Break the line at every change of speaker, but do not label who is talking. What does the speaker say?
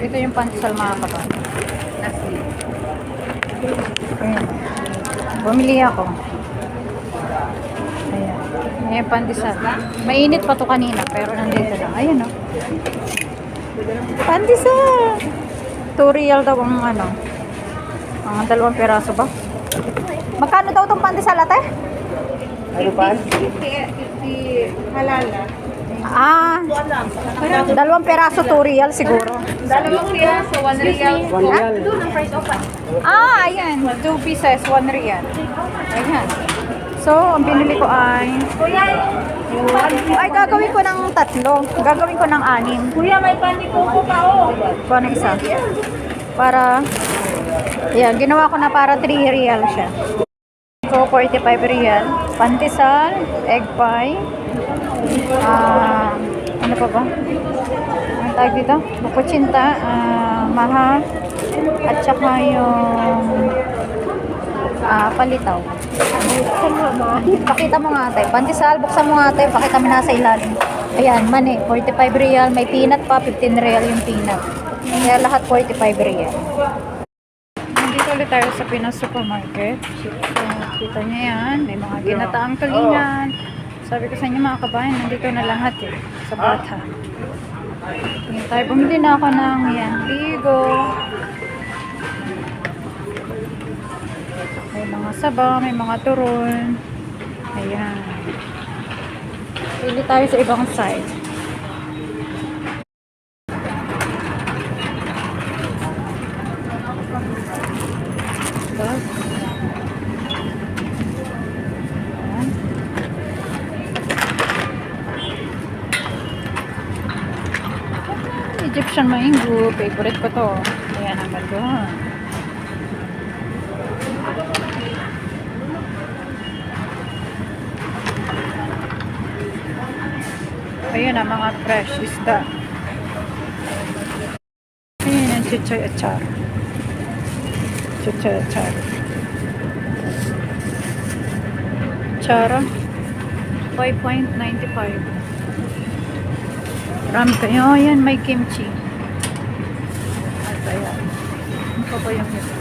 Ito yung pandesal mga kapatid. Ayan. Bumili ako. Ayan. Ayan pandesal. Mainit pa to kanina pero nandito lang. Ayan o. Pandesal! 2 real daw ang ano. Ang 2 piraso ba? Magkano daw itong pandesal ate?
Ano pa?
Halal.
Ah, 2 piraso 2 real siguro.
2 piraso, 1 real.
1 real.
Doon ang price open.
Ah, ayan. 2 pieces, 1 real. Ayan. So, ang binili ko ay...
Kuya,
Ay, gagawin ko ng 3. Gagawin ko ng 6.
kuya, may panikuko pa oh.
Kuha ng isa. Para... Ayan, ginawa ko na para 3 real siya. So, 45 real. Pandesal, egg pie. Ano pa ba? Ang tawag dito? Bukutsinta, maha, at saka yung palitaw. Pakita mo nga ate. Pandesal, buksan mo nga ate. Pakita mo nasa ilalim. Ayan, mani. 45 real. May peanut pa. 15 real yung peanut. Kaya lahat 45 real. Nandito ulit tayo sa Pinas Supermarket. So, kita nyo yan. May mga ginataang tulingan. Sabi ko sa inyo mga kabayan, nandito na lahat eh. Sa bata. Tingin tayo. Bumili na ako ng yan. Bigo. May mga saba, may mga turon. Ayan. Pili tayo sa ibang side. Ito. Ayan. Egyptian mango. Favorite ko to. Ayan ang ganda. Ayan ang mga fresh isda. Ayan ang chichay achar. Chichay achar. Chara. 5.95. Marami kayo. Ayan, may kimchi. At ayan. Ano pa ba yung ito?